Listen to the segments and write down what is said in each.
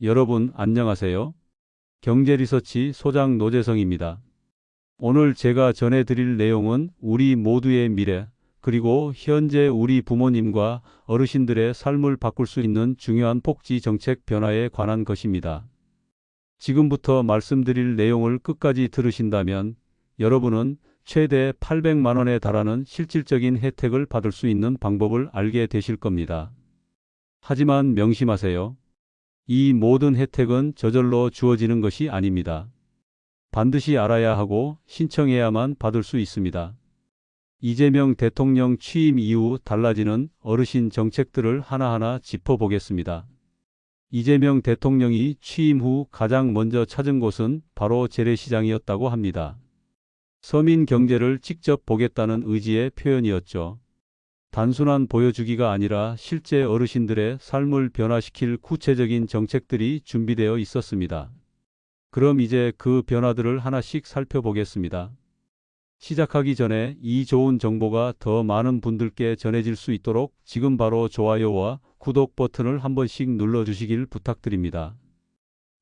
여러분 안녕하세요. 경제리서치 소장 노재성입니다. 오늘 제가 전해드릴 내용은 우리 모두의 미래, 그리고 현재 우리 부모님과 어르신들의 삶을 바꿀 수 있는 중요한 복지 정책 변화에 관한 것입니다. 지금부터 말씀드릴 내용을 끝까지 들으신다면 여러분은 최대 800만 원에 달하는 실질적인 혜택을 받을 수 있는 방법을 알게 되실 겁니다. 하지만 명심하세요. 이 모든 혜택은 저절로 주어지는 것이 아닙니다. 반드시 알아야 하고 신청해야만 받을 수 있습니다. 이재명 대통령 취임 이후 달라지는 어르신 정책들을 하나하나 짚어보겠습니다. 이재명 대통령이 취임 후 가장 먼저 찾은 곳은 바로 재래시장이었다고 합니다. 서민 경제를 직접 보겠다는 의지의 표현이었죠. 단순한 보여주기가 아니라 실제 어르신들의 삶을 변화시킬 구체적인 정책들이 준비되어 있었습니다. 그럼 이제 그 변화들을 하나씩 살펴보겠습니다. 시작하기 전에 이 좋은 정보가 더 많은 분들께 전해질 수 있도록 지금 바로 좋아요와 구독 버튼을 한 번씩 눌러주시길 부탁드립니다.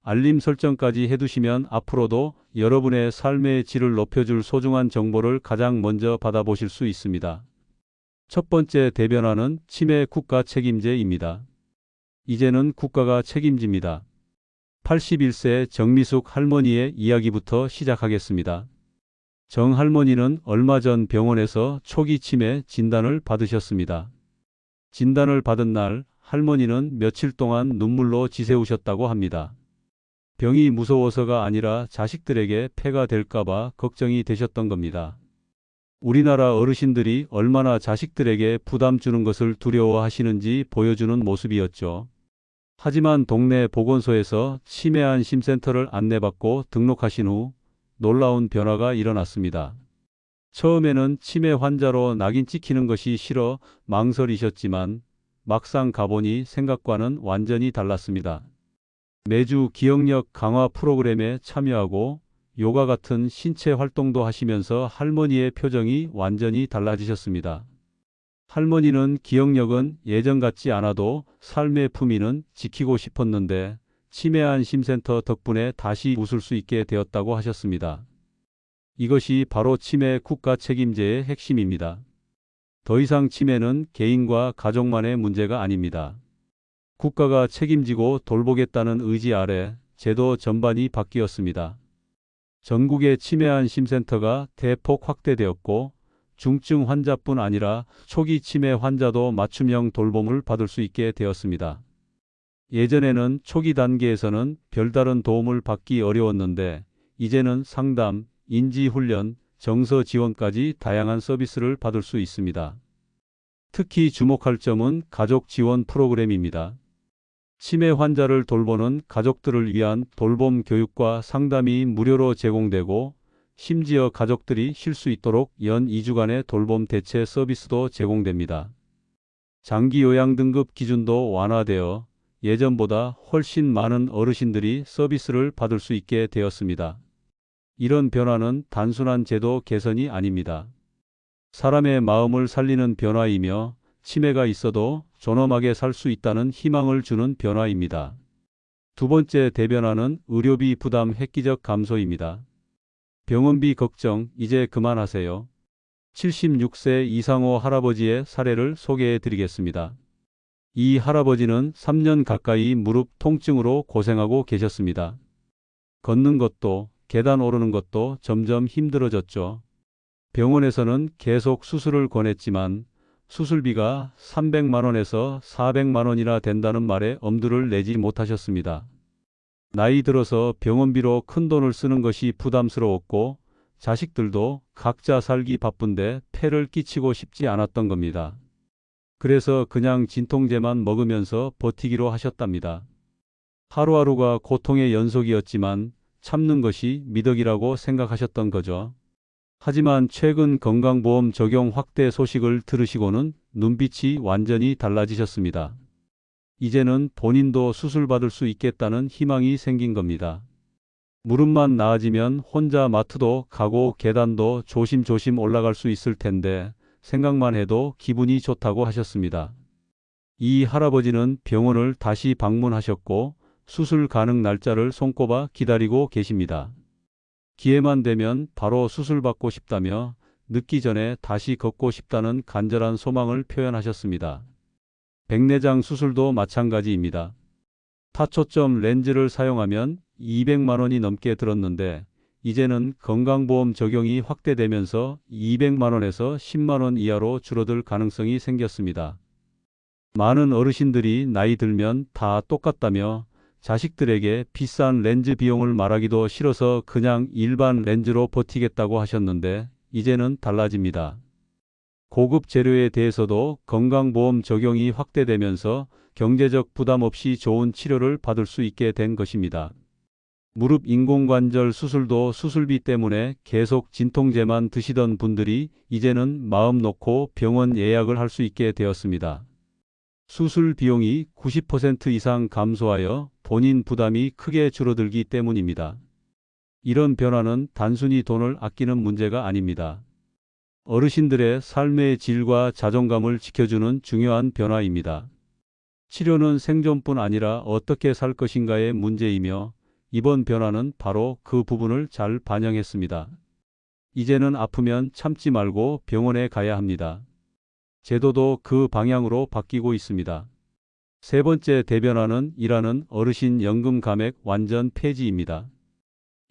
알림 설정까지 해두시면 앞으로도 여러분의 삶의 질을 높여줄 소중한 정보를 가장 먼저 받아보실 수 있습니다. 첫 번째 대변화는 치매 국가 책임제입니다. 이제는 국가가 책임집니다. 81세 정미숙 할머니의 이야기부터 시작하겠습니다. 정 할머니는 얼마 전 병원에서 초기 치매 진단을 받으셨습니다. 진단을 받은 날 할머니는 며칠 동안 눈물로 지새우셨다고 합니다. 병이 무서워서가 아니라 자식들에게 폐가 될까봐 걱정이 되셨던 겁니다. 우리나라 어르신들이 얼마나 자식들에게 부담 주는 것을 두려워하시는지 보여주는 모습이었죠. 하지만 동네 보건소에서 치매안심센터를 안내받고 등록하신 후 놀라운 변화가 일어났습니다. 처음에는 치매 환자로 낙인 찍히는 것이 싫어 망설이셨지만 막상 가보니 생각과는 완전히 달랐습니다. 매주 기억력 강화 프로그램에 참여하고 요가 같은 신체 활동도 하시면서 할머니의 표정이 완전히 달라지셨습니다. 할머니는 기억력은 예전 같지 않아도 삶의 품위는 지키고 싶었는데 치매안심센터 덕분에 다시 웃을 수 있게 되었다고 하셨습니다. 이것이 바로 치매 국가 책임제의 핵심입니다. 더 이상 치매는 개인과 가족만의 문제가 아닙니다. 국가가 책임지고 돌보겠다는 의지 아래 제도 전반이 바뀌었습니다. 전국의 치매안심센터가 대폭 확대되었고 중증 환자뿐 아니라 초기 치매 환자도 맞춤형 돌봄을 받을 수 있게 되었습니다. 예전에는 초기 단계에서는 별다른 도움을 받기 어려웠는데 이제는 상담, 인지훈련, 정서 지원까지 다양한 서비스를 받을 수 있습니다. 특히 주목할 점은 가족 지원 프로그램입니다. 치매 환자를 돌보는 가족들을 위한 돌봄 교육과 상담이 무료로 제공되고 심지어 가족들이 쉴 수 있도록 연 2주간의 돌봄 대체 서비스도 제공됩니다. 장기 요양 등급 기준도 완화되어 예전보다 훨씬 많은 어르신들이 서비스를 받을 수 있게 되었습니다. 이런 변화는 단순한 제도 개선이 아닙니다. 사람의 마음을 살리는 변화이며 치매가 있어도 존엄하게 살 수 있다는 희망을 주는 변화입니다. 두 번째 대변화는 의료비 부담 획기적 감소입니다. 병원비 걱정 이제 그만하세요. 76세 이상호 할아버지의 사례를 소개해 드리겠습니다. 이 할아버지는 3년 가까이 무릎 통증으로 고생하고 계셨습니다. 걷는 것도 계단 오르는 것도 점점 힘들어졌죠. 병원에서는 계속 수술을 권했지만 수술비가 300만 원에서 400만 원이나 된다는 말에 엄두를 내지 못하셨습니다. 나이 들어서 병원비로 큰 돈을 쓰는 것이 부담스러웠고 자식들도 각자 살기 바쁜데 폐를 끼치고 싶지 않았던 겁니다. 그래서 그냥 진통제만 먹으면서 버티기로 하셨답니다. 하루하루가 고통의 연속이었지만 참는 것이 미덕이라고 생각하셨던 거죠. 하지만 최근 건강보험 적용 확대 소식을 들으시고는 눈빛이 완전히 달라지셨습니다. 이제는 본인도 수술받을 수 있겠다는 희망이 생긴 겁니다. 무릎만 나아지면 혼자 마트도 가고 계단도 조심조심 올라갈 수 있을 텐데 생각만 해도 기분이 좋다고 하셨습니다. 이 할아버지는 병원을 다시 방문하셨고 수술 가능 날짜를 손꼽아 기다리고 계십니다. 기회만 되면 바로 수술받고 싶다며 늦기 전에 다시 걷고 싶다는 간절한 소망을 표현하셨습니다. 백내장 수술도 마찬가지입니다. 타초점 렌즈를 사용하면 200만 원이 넘게 들었는데 이제는 건강보험 적용이 확대되면서 200만 원에서 10만 원 이하로 줄어들 가능성이 생겼습니다. 많은 어르신들이 나이 들면 다 똑같다며 자식들에게 비싼 렌즈 비용을 말하기도 싫어서 그냥 일반 렌즈로 버티겠다고 하셨는데 이제는 달라집니다. 고급 재료에 대해서도 건강보험 적용이 확대되면서 경제적 부담 없이 좋은 치료를 받을 수 있게 된 것입니다. 무릎 인공관절 수술도 수술비 때문에 계속 진통제만 드시던 분들이 이제는 마음 놓고 병원 예약을 할 수 있게 되었습니다. 수술 비용이 90% 이상 감소하여 본인 부담이 크게 줄어들기 때문입니다. 이런 변화는 단순히 돈을 아끼는 문제가 아닙니다. 어르신들의 삶의 질과 자존감을 지켜주는 중요한 변화입니다. 치료는 생존뿐 아니라 어떻게 살 것인가의 문제이며 이번 변화는 바로 그 부분을 잘 반영했습니다. 이제는 아프면 참지 말고 병원에 가야 합니다. 제도도 그 방향으로 바뀌고 있습니다. 세 번째 대변화는 일하는 어르신 연금 감액 완전 폐지입니다.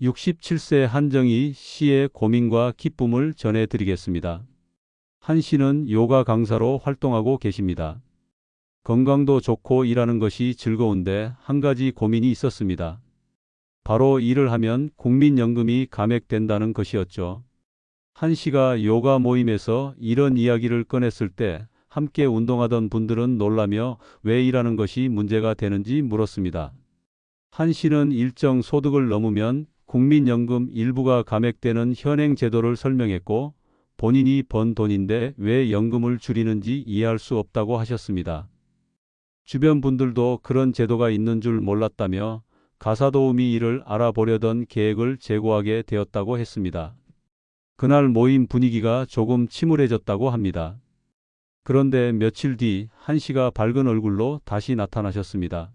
67세 한정희 씨의 고민과 기쁨을 전해드리겠습니다. 한 씨는 요가 강사로 활동하고 계십니다. 건강도 좋고 일하는 것이 즐거운데 한 가지 고민이 있었습니다. 바로 일을 하면 국민연금이 감액된다는 것이었죠. 한 씨가 요가 모임에서 이런 이야기를 꺼냈을 때 함께 운동하던 분들은 놀라며 왜 일하는 것이 문제가 되는지 물었습니다. 한 씨는 일정 소득을 넘으면 국민연금 일부가 감액되는 현행 제도를 설명했고 본인이 번 돈인데 왜 연금을 줄이는지 이해할 수 없다고 하셨습니다. 주변 분들도 그런 제도가 있는 줄 몰랐다며 가사도우미 일을 알아보려던 계획을 재고하게 되었다고 했습니다. 그날 모임 분위기가 조금 침울해졌다고 합니다. 그런데 며칠 뒤 한 씨가 밝은 얼굴로 다시 나타나셨습니다.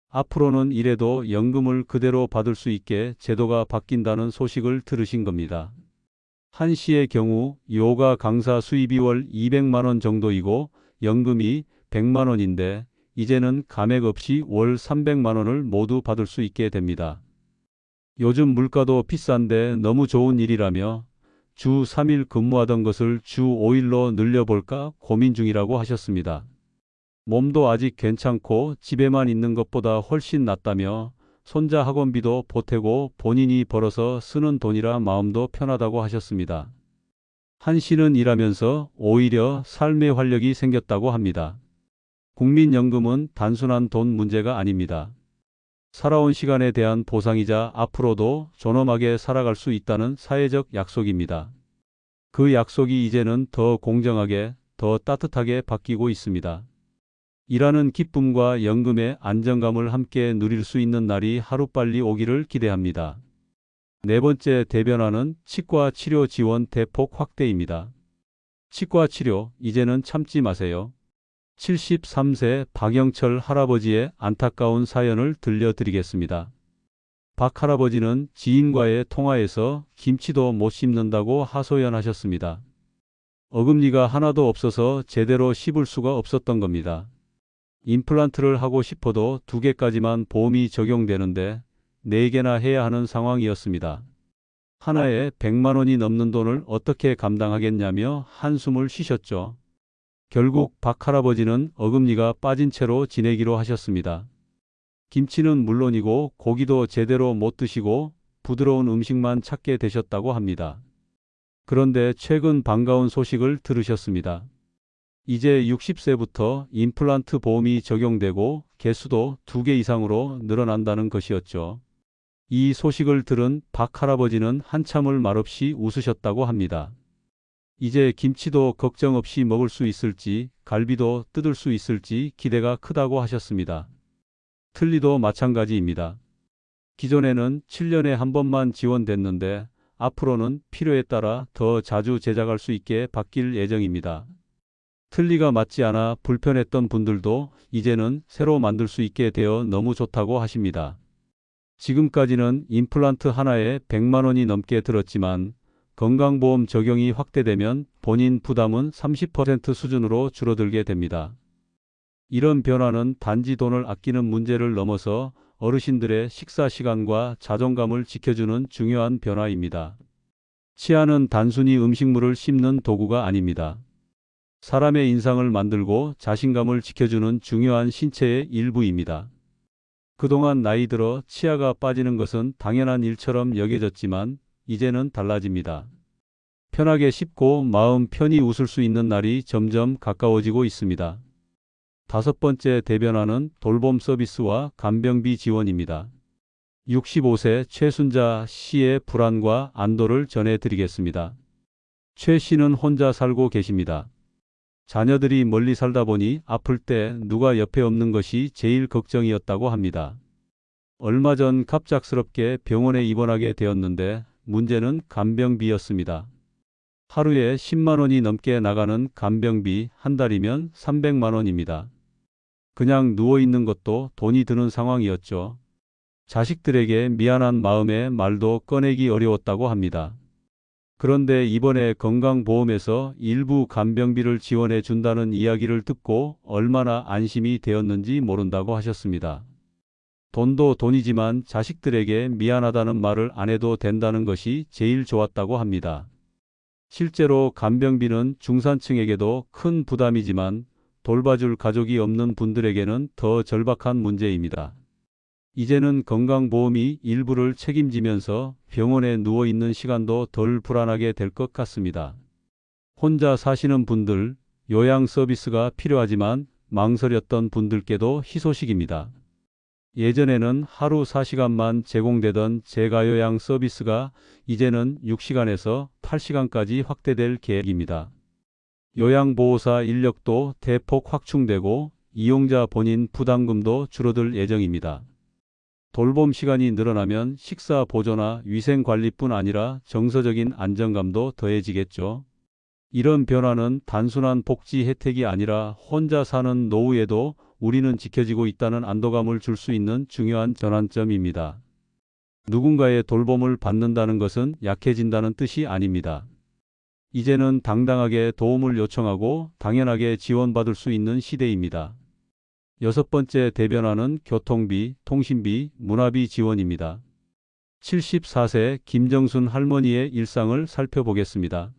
앞으로는 이래도 연금을 그대로 받을 수 있게 제도가 바뀐다는 소식을 들으신 겁니다. 한 씨의 경우 요가 강사 수입이 월 200만 원 정도이고 연금이 100만 원인데 이제는 감액 없이 월 300만 원을 모두 받을 수 있게 됩니다. 요즘 물가도 비싼데 너무 좋은 일이라며 주 3일 근무하던 것을 주 5일로 늘려볼까 고민 중이라고 하셨습니다. 몸도 아직 괜찮고 집에만 있는 것보다 훨씬 낫다며 손자 학원비도 보태고 본인이 벌어서 쓰는 돈이라 마음도 편하다고 하셨습니다. 한 씨는 일하면서 오히려 삶의 활력이 생겼다고 합니다. 국민연금은 단순한 돈 문제가 아닙니다. 살아온 시간에 대한 보상이자 앞으로도 존엄하게 살아갈 수 있다는 사회적 약속입니다. 그 약속이 이제는 더 공정하게, 더 따뜻하게 바뀌고 있습니다. 일하는 기쁨과 연금의 안정감을 함께 누릴 수 있는 날이 하루빨리 오기를 기대합니다. 네 번째 대변화는 치과 치료 지원 대폭 확대입니다. 치과 치료, 이제는 참지 마세요. 73세 박영철 할아버지의 안타까운 사연을 들려드리겠습니다. 박 할아버지는 지인과의 통화에서 김치도 못 씹는다고 하소연하셨습니다. 어금니가 하나도 없어서 제대로 씹을 수가 없었던 겁니다. 임플란트를 하고 싶어도 2개까지만 보험이 적용되는데 4개나 해야 하는 상황이었습니다. 하나에 100만 원이 넘는 돈을 어떻게 감당하겠냐며 한숨을 쉬셨죠. 결국 박 할아버지는 어금니가 빠진 채로 지내기로 하셨습니다. 김치는 물론이고 고기도 제대로 못 드시고 부드러운 음식만 찾게 되셨다고 합니다. 그런데 최근 반가운 소식을 들으셨습니다. 이제 60세부터 임플란트 보험이 적용되고 개수도 2개 이상으로 늘어난다는 것이었죠. 이 소식을 들은 박 할아버지는 한참을 말없이 웃으셨다고 합니다. 이제 김치도 걱정 없이 먹을 수 있을지 갈비도 뜯을 수 있을지 기대가 크다고 하셨습니다. 틀니도 마찬가지입니다. 기존에는 7년에 한 번만 지원됐는데 앞으로는 필요에 따라 더 자주 제작할 수 있게 바뀔 예정입니다. 틀니가 맞지 않아 불편했던 분들도 이제는 새로 만들 수 있게 되어 너무 좋다고 하십니다. 지금까지는 임플란트 하나에 100만 원이 넘게 들었지만 건강보험 적용이 확대되면 본인 부담은 30% 수준으로 줄어들게 됩니다. 이런 변화는 단지 돈을 아끼는 문제를 넘어서 어르신들의 식사 시간과 자존감을 지켜주는 중요한 변화입니다. 치아는 단순히 음식물을 씹는 도구가 아닙니다. 사람의 인상을 만들고 자신감을 지켜주는 중요한 신체의 일부입니다. 그동안 나이 들어 치아가 빠지는 것은 당연한 일처럼 여겨졌지만 이제는 달라집니다. 편하게 씹고 마음 편히 웃을 수 있는 날이 점점 가까워지고 있습니다. 다섯 번째 대변화는 돌봄 서비스와 간병비 지원입니다. 65세 최순자 씨의 불안과 안도를 전해드리겠습니다. 최 씨는 혼자 살고 계십니다. 자녀들이 멀리 살다 보니 아플 때 누가 옆에 없는 것이 제일 걱정이었다고 합니다. 얼마 전 갑작스럽게 병원에 입원하게 되었는데 문제는 간병비였습니다. 하루에 10만 원이 넘게 나가는 간병비, 한 달이면 300만 원입니다. 그냥 누워있는 것도 돈이 드는 상황이었죠. 자식들에게 미안한 마음에 말도 꺼내기 어려웠다고 합니다. 그런데 이번에 건강보험에서 일부 간병비를 지원해 준다는 이야기를 듣고 얼마나 안심이 되었는지 모른다고 하셨습니다. 돈도 돈이지만 자식들에게 미안하다는 말을 안 해도 된다는 것이 제일 좋았다고 합니다. 실제로 간병비는 중산층에게도 큰 부담이지만 돌봐줄 가족이 없는 분들에게는 더 절박한 문제입니다. 이제는 건강보험이 일부를 책임지면서 병원에 누워있는 시간도 덜 불안하게 될 것 같습니다. 혼자 사시는 분들, 요양 서비스가 필요하지만 망설였던 분들께도 희소식입니다. 예전에는 하루 4시간만 제공되던 재가요양 서비스가 이제는 6시간에서 8시간까지 확대될 계획입니다. 요양보호사 인력도 대폭 확충되고 이용자 본인 부담금도 줄어들 예정입니다. 돌봄 시간이 늘어나면 식사 보조나 위생 관리뿐 아니라 정서적인 안정감도 더해지겠죠. 이런 변화는 단순한 복지 혜택이 아니라 혼자 사는 노후에도 우리는 지켜지고 있다는 안도감을 줄 수 있는 중요한 전환점입니다. 누군가의 돌봄을 받는다는 것은 약해진다는 뜻이 아닙니다. 이제는 당당하게 도움을 요청하고 당연하게 지원받을 수 있는 시대입니다. 여섯 번째 대변화는 교통비, 통신비, 문화비 지원입니다. 74세 김정순 할머니의 일상을 살펴보겠습니다.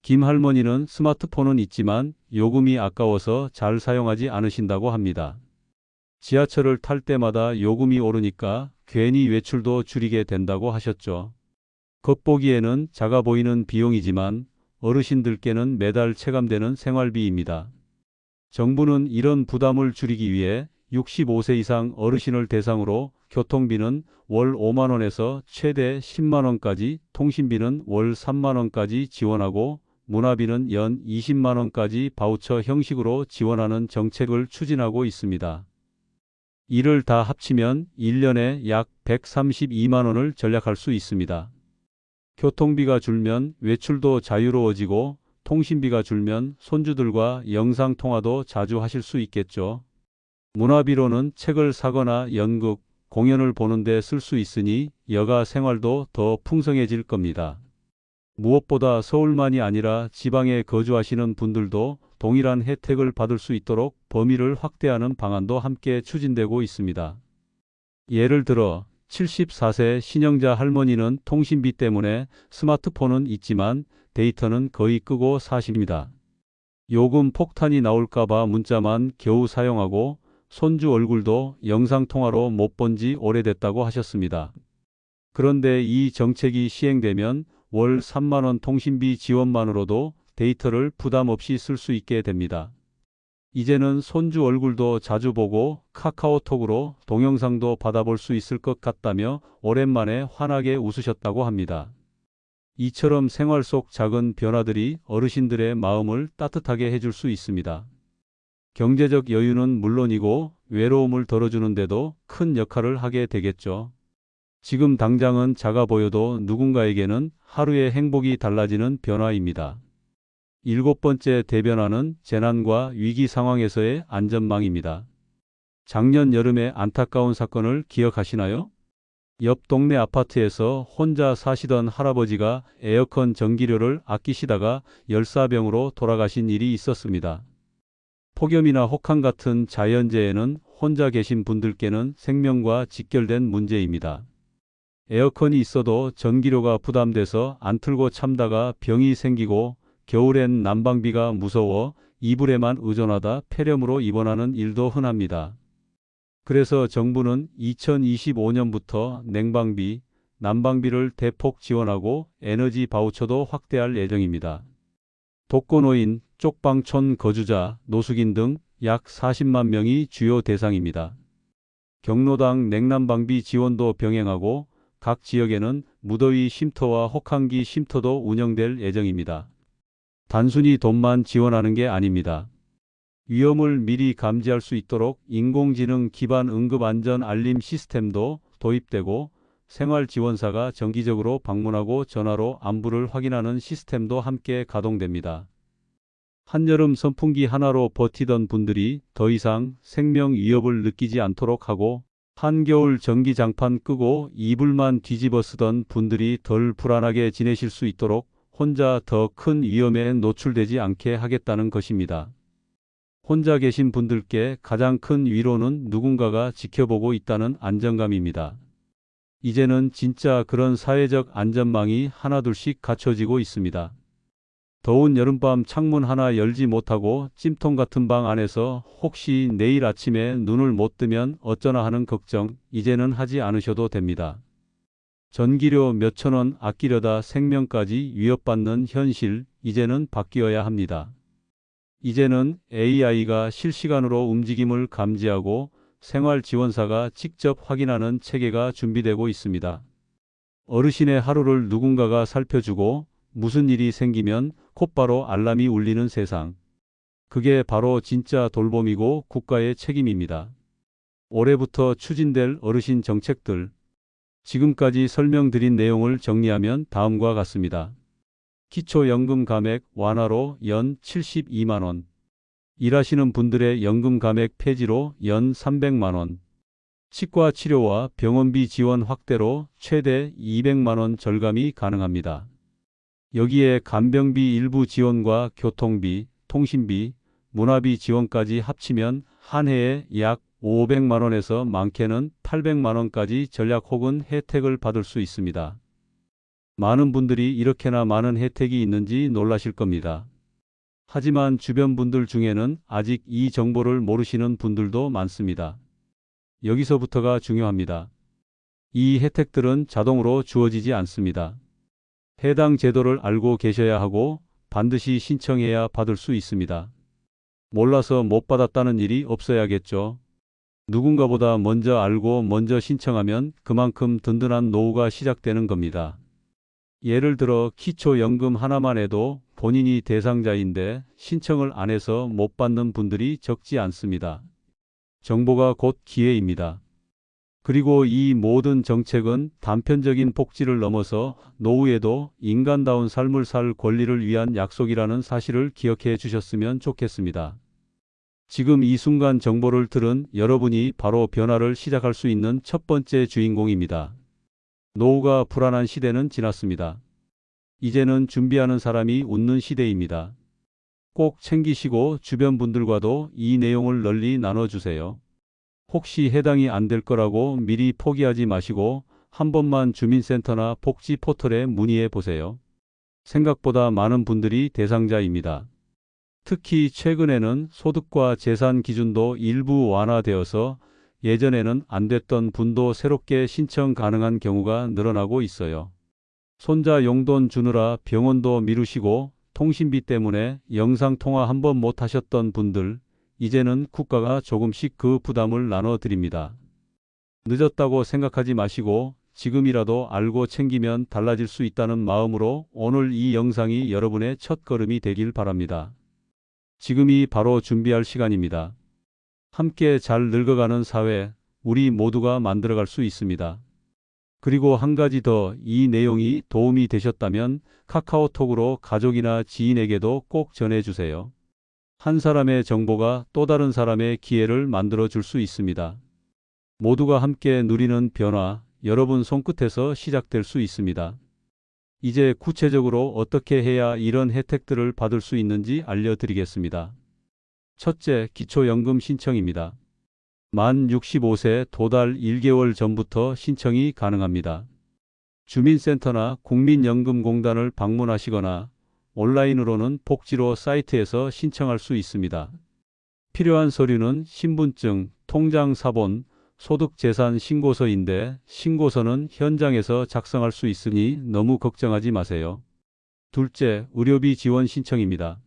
김 할머니는 스마트폰은 있지만 요금이 아까워서 잘 사용하지 않으신다고 합니다. 지하철을 탈 때마다 요금이 오르니까 괜히 외출도 줄이게 된다고 하셨죠. 겉보기에는 작아 보이는 비용이지만 어르신들께는 매달 체감되는 생활비입니다. 정부는 이런 부담을 줄이기 위해 65세 이상 어르신을 대상으로 교통비는 월 5만 원에서 최대 10만 원까지, 통신비는 월 3만 원까지 지원하고 문화비는 연 20만 원까지 바우처 형식으로 지원하는 정책을 추진하고 있습니다. 이를 다 합치면 1년에 약 132만 원을 절약할 수 있습니다. 교통비가 줄면 외출도 자유로워지고 통신비가 줄면 손주들과 영상통화도 자주 하실 수 있겠죠. 문화비로는 책을 사거나 연극, 공연을 보는 데 쓸 수 있으니 여가 생활도 더 풍성해질 겁니다. 무엇보다 서울만이 아니라 지방에 거주하시는 분들도 동일한 혜택을 받을 수 있도록 범위를 확대하는 방안도 함께 추진되고 있습니다. 예를 들어 74세 신영자 할머니는 통신비 때문에 스마트폰은 있지만 데이터는 거의 끄고 사십니다. 요금 폭탄이 나올까봐 문자만 겨우 사용하고 손주 얼굴도 영상통화로 못 본 지 오래됐다고 하셨습니다. 그런데 이 정책이 시행되면 월 3만 원 통신비 지원만으로도 데이터를 부담 없이 쓸 수 있게 됩니다. 이제는 손주 얼굴도 자주 보고 카카오톡으로 동영상도 받아볼 수 있을 것 같다며 오랜만에 환하게 웃으셨다고 합니다. 이처럼 생활 속 작은 변화들이 어르신들의 마음을 따뜻하게 해줄 수 있습니다. 경제적 여유는 물론이고 외로움을 덜어주는 데도 큰 역할을 하게 되겠죠. 지금 당장은 작아 보여도 누군가에게는 하루의 행복이 달라지는 변화입니다. 7번째 대변화는 재난과 위기 상황에서의 안전망입니다. 작년 여름에 안타까운 사건을 기억하시나요? 옆 동네 아파트에서 혼자 사시던 할아버지가 에어컨 전기료를 아끼시다가 열사병으로 돌아가신 일이 있었습니다. 폭염이나 혹한 같은 자연재해는 혼자 계신 분들께는 생명과 직결된 문제입니다. 에어컨이 있어도 전기료가 부담돼서 안 틀고 참다가 병이 생기고 겨울엔 난방비가 무서워 이불에만 의존하다 폐렴으로 입원하는 일도 흔합니다. 그래서 정부는 2025년부터 냉방비, 난방비를 대폭 지원하고 에너지 바우처도 확대할 예정입니다. 독거노인, 쪽방촌 거주자, 노숙인 등 약 40만 명이 주요 대상입니다. 경로당 냉난방비 지원도 병행하고 각 지역에는 무더위 쉼터와 혹한기 쉼터도 운영될 예정입니다. 단순히 돈만 지원하는 게 아닙니다. 위험을 미리 감지할 수 있도록 인공지능 기반 응급안전 알림 시스템도 도입되고 생활지원사가 정기적으로 방문하고 전화로 안부를 확인하는 시스템도 함께 가동됩니다. 한여름 선풍기 하나로 버티던 분들이 더 이상 생명 위협을 느끼지 않도록 하고 한겨울 전기장판 끄고 이불만 뒤집어 쓰던 분들이 덜 불안하게 지내실 수 있도록 혼자 더 큰 위험에 노출되지 않게 하겠다는 것입니다. 혼자 계신 분들께 가장 큰 위로는 누군가가 지켜보고 있다는 안정감입니다. 이제는 진짜 그런 사회적 안전망이 하나둘씩 갖춰지고 있습니다. 더운 여름밤 창문 하나 열지 못하고 찜통 같은 방 안에서 혹시 내일 아침에 눈을 못 뜨면 어쩌나 하는 걱정 이제는 하지 않으셔도 됩니다. 전기료 몇천 원 아끼려다 생명까지 위협받는 현실 이제는 바뀌어야 합니다. 이제는 AI가 실시간으로 움직임을 감지하고 생활지원사가 직접 확인하는 체계가 준비되고 있습니다. 어르신의 하루를 누군가가 살펴주고 무슨 일이 생기면 곧바로 알람이 울리는 세상. 그게 바로 진짜 돌봄이고 국가의 책임입니다. 올해부터 추진될 어르신 정책들. 지금까지 설명드린 내용을 정리하면 다음과 같습니다. 기초연금 감액 완화로 연 72만 원. 일하시는 분들의 연금 감액 폐지로 연 300만 원. 치과 치료와 병원비 지원 확대로 최대 200만 원 절감이 가능합니다. 여기에 간병비 일부 지원과 교통비, 통신비, 문화비 지원까지 합치면 한 해에 약 500만 원에서 많게는 800만 원까지 전략 혹은 혜택을 받을 수 있습니다. 많은 분들이 이렇게나 많은 혜택이 있는지 놀라실 겁니다. 하지만 주변 분들 중에는 아직 이 정보를 모르시는 분들도 많습니다. 여기서부터가 중요합니다. 이 혜택들은 자동으로 주어지지 않습니다. 해당 제도를 알고 계셔야 하고 반드시 신청해야 받을 수 있습니다. 몰라서 못 받았다는 일이 없어야겠죠. 누군가보다 먼저 알고 먼저 신청하면 그만큼 든든한 노후가 시작되는 겁니다. 예를 들어 기초연금 하나만 해도 본인이 대상자인데 신청을 안 해서 못 받는 분들이 적지 않습니다. 정보가 곧 기회입니다. 그리고 이 모든 정책은 단편적인 복지를 넘어서 노후에도 인간다운 삶을 살 권리를 위한 약속이라는 사실을 기억해 주셨으면 좋겠습니다. 지금 이 순간 정보를 들은 여러분이 바로 변화를 시작할 수 있는 첫 번째 주인공입니다. 노후가 불안한 시대는 지났습니다. 이제는 준비하는 사람이 웃는 시대입니다. 꼭 챙기시고 주변 분들과도 이 내용을 널리 나눠주세요. 혹시 해당이 안 될 거라고 미리 포기하지 마시고 한 번만 주민센터나 복지 포털에 문의해 보세요. 생각보다 많은 분들이 대상자입니다. 특히 최근에는 소득과 재산 기준도 일부 완화되어서 예전에는 안 됐던 분도 새롭게 신청 가능한 경우가 늘어나고 있어요. 손자 용돈 주느라 병원도 미루시고 통신비 때문에 영상통화 한 번 못 하셨던 분들, 이제는 국가가 조금씩 그 부담을 나눠드립니다. 늦었다고 생각하지 마시고 지금이라도 알고 챙기면 달라질 수 있다는 마음으로 오늘 이 영상이 여러분의 첫걸음이 되길 바랍니다. 지금이 바로 준비할 시간입니다. 함께 잘 늙어가는 사회, 우리 모두가 만들어갈 수 있습니다. 그리고 한 가지 더, 이 내용이 도움이 되셨다면 카카오톡으로 가족이나 지인에게도 꼭 전해주세요. 한 사람의 정보가 또 다른 사람의 기회를 만들어 줄 수 있습니다. 모두가 함께 누리는 변화, 여러분 손끝에서 시작될 수 있습니다. 이제 구체적으로 어떻게 해야 이런 혜택들을 받을 수 있는지 알려드리겠습니다. 첫째, 기초연금 신청입니다. 만 65세 도달 1개월 전부터 신청이 가능합니다. 주민센터나 국민연금공단을 방문하시거나 온라인으로는 복지로 사이트에서 신청할 수 있습니다. 필요한 서류는 신분증, 통장 사본, 소득재산 신고서인데 신고서는 현장에서 작성할 수 있으니 너무 걱정하지 마세요. 둘째, 의료비 지원 신청입니다.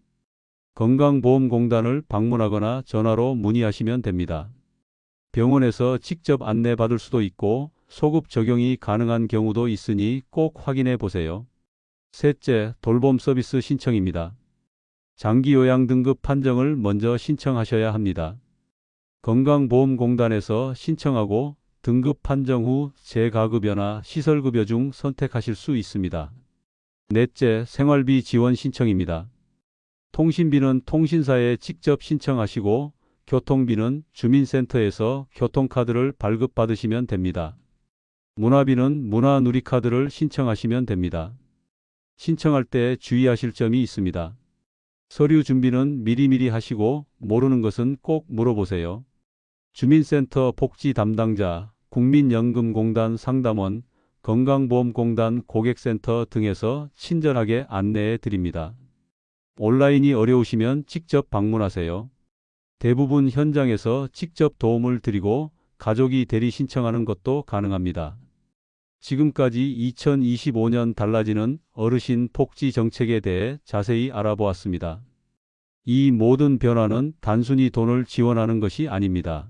건강보험공단을 방문하거나 전화로 문의하시면 됩니다. 병원에서 직접 안내받을 수도 있고 소급 적용이 가능한 경우도 있으니 꼭 확인해 보세요. 셋째, 돌봄 서비스 신청입니다. 장기요양 등급 판정을 먼저 신청하셔야 합니다. 건강보험공단에서 신청하고 등급 판정 후 재가급여나 시설급여 중 선택하실 수 있습니다. 넷째, 생활비 지원 신청입니다. 통신비는 통신사에 직접 신청하시고 교통비는 주민센터에서 교통카드를 발급받으시면 됩니다. 문화비는 문화누리카드를 신청하시면 됩니다. 신청할 때 주의하실 점이 있습니다. 서류 준비는 미리미리 하시고 모르는 것은 꼭 물어보세요. 주민센터 복지 담당자, 국민연금공단 상담원, 건강보험공단 고객센터 등에서 친절하게 안내해 드립니다. 온라인이 어려우시면 직접 방문하세요. 대부분 현장에서 직접 도움을 드리고 가족이 대리 신청하는 것도 가능합니다. 지금까지 2025년 달라지는 어르신 복지 정책에 대해 자세히 알아보았습니다. 이 모든 변화는 단순히 돈을 지원하는 것이 아닙니다.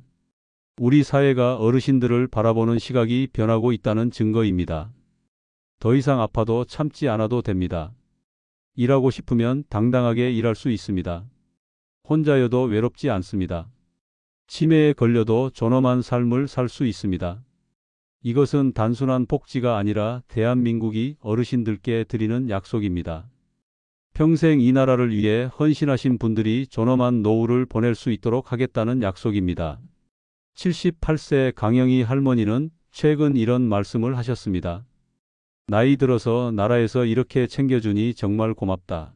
우리 사회가 어르신들을 바라보는 시각이 변하고 있다는 증거입니다. 더 이상 아파도 참지 않아도 됩니다. 일하고 싶으면 당당하게 일할 수 있습니다. 혼자여도 외롭지 않습니다. 치매에 걸려도 존엄한 삶을 살 수 있습니다. 이것은 단순한 복지가 아니라 대한민국이 어르신들께 드리는 약속입니다. 평생 이 나라를 위해 헌신하신 분들이 존엄한 노후를 보낼 수 있도록 하겠다는 약속입니다. 78세 강영희 할머니는 최근 이런 말씀을 하셨습니다. 나이 들어서 나라에서 이렇게 챙겨주니 정말 고맙다.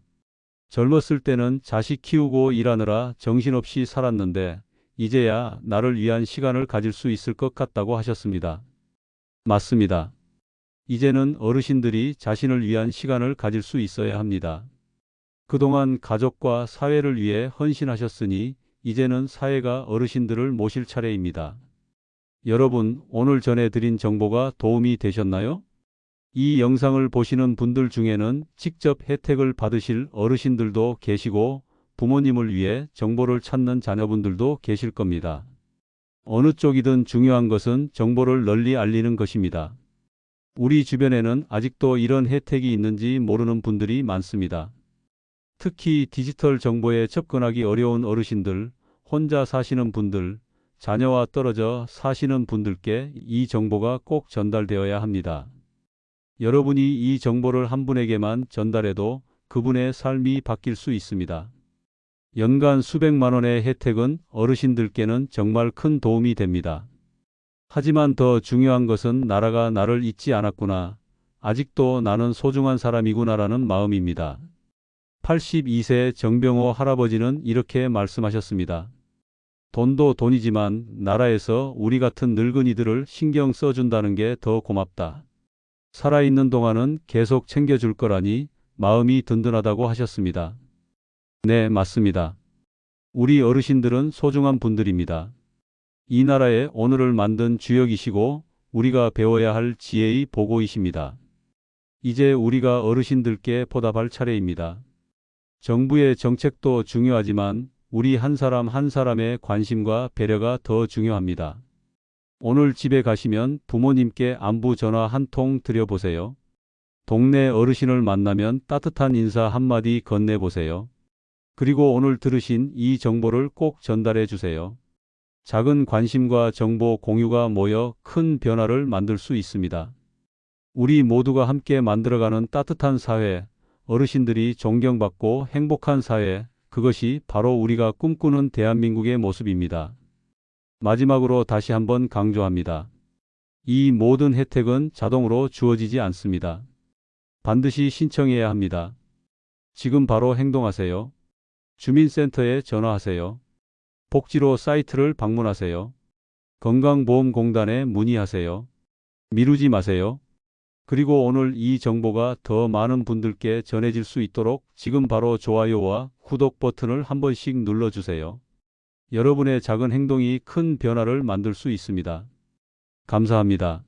젊었을 때는 자식 키우고 일하느라 정신없이 살았는데 이제야 나를 위한 시간을 가질 수 있을 것 같다고 하셨습니다. 맞습니다. 이제는 어르신들이 자신을 위한 시간을 가질 수 있어야 합니다. 그동안 가족과 사회를 위해 헌신하셨으니 이제는 사회가 어르신들을 모실 차례입니다. 여러분, 오늘 전해드린 정보가 도움이 되셨나요? 이 영상을 보시는 분들 중에는 직접 혜택을 받으실 어르신들도 계시고 부모님을 위해 정보를 찾는 자녀분들도 계실 겁니다. 어느 쪽이든 중요한 것은 정보를 널리 알리는 것입니다. 우리 주변에는 아직도 이런 혜택이 있는지 모르는 분들이 많습니다. 특히 디지털 정보에 접근하기 어려운 어르신들, 혼자 사시는 분들, 자녀와 떨어져 사시는 분들께 이 정보가 꼭 전달되어야 합니다. 여러분이 이 정보를 한 분에게만 전달해도 그분의 삶이 바뀔 수 있습니다. 연간 수백만 원의 혜택은 어르신들께는 정말 큰 도움이 됩니다. 하지만 더 중요한 것은 나라가 나를 잊지 않았구나. 아직도 나는 소중한 사람이구나라는 마음입니다. 82세 정병호 할아버지는 이렇게 말씀하셨습니다. 돈도 돈이지만 나라에서 우리 같은 늙은이들을 신경 써준다는 게 더 고맙다. 살아있는 동안은 계속 챙겨줄 거라니 마음이 든든하다고 하셨습니다. 네, 맞습니다. 우리 어르신들은 소중한 분들입니다. 이 나라의 오늘을 만든 주역이시고 우리가 배워야 할 지혜의 보고이십니다. 이제 우리가 어르신들께 보답할 차례입니다. 정부의 정책도 중요하지만 우리 한 사람 한 사람의 관심과 배려가 더 중요합니다. 오늘 집에 가시면 부모님께 안부 전화 한 통 드려보세요. 동네 어르신을 만나면 따뜻한 인사 한마디 건네보세요. 그리고 오늘 들으신 이 정보를 꼭 전달해 주세요. 작은 관심과 정보 공유가 모여 큰 변화를 만들 수 있습니다. 우리 모두가 함께 만들어가는 따뜻한 사회, 어르신들이 존경받고 행복한 사회, 그것이 바로 우리가 꿈꾸는 대한민국의 모습입니다. 마지막으로 다시 한번 강조합니다. 이 모든 혜택은 자동으로 주어지지 않습니다. 반드시 신청해야 합니다. 지금 바로 행동하세요. 주민센터에 전화하세요. 복지로 사이트를 방문하세요. 건강보험공단에 문의하세요. 미루지 마세요. 그리고 오늘 이 정보가 더 많은 분들께 전해질 수 있도록 지금 바로 좋아요와 구독 버튼을 한 번씩 눌러주세요. 여러분의 작은 행동이 큰 변화를 만들 수 있습니다. 감사합니다.